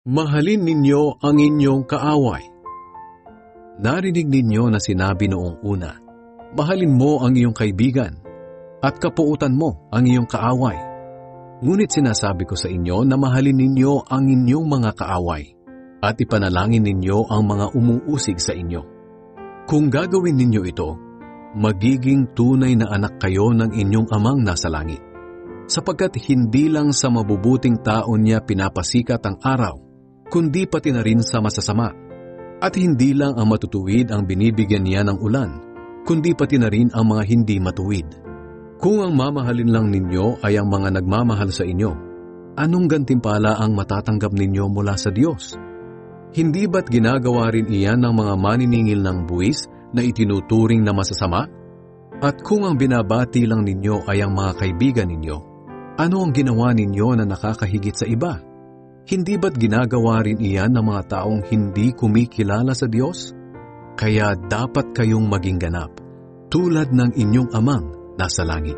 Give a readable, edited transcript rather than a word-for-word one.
Mahalin ninyo ang inyong kaaway. Narinig ninyo na sinabi noong una, mahalin mo ang iyong kaibigan at kapuutan mo ang iyong kaaway. Ngunit sinasabi ko sa inyo na mahalin ninyo ang inyong mga kaaway at ipanalangin ninyo ang mga umuusig sa inyo. Kung gagawin ninyo ito, magiging tunay na anak kayo ng inyong amang nasa langit. Sapagkat hindi lang sa mabubuting tao niya pinapasikat ang araw, kundi pati na rin sa masasama. At hindi lang ang matutuwid ang binibigyan niya ng ulan, kundi pati na rin ang mga hindi matuwid. Kung ang mamahalin lang ninyo ay ang mga nagmamahal sa inyo, anong gantimpala ang matatanggap ninyo mula sa Diyos? Hindi ba't ginagawa rin iyan ng mga maniningil ng buwis na itinuturing na masasama? At kung ang binabati lang ninyo ay ang mga kaibigan ninyo, ano ang ginawa ninyo na nakakahigit sa iba? Hindi ba't ginagawa rin iyan ng mga taong hindi kumikilala sa Diyos? Kaya dapat kayong maging ganap, tulad ng inyong amang nasa langit.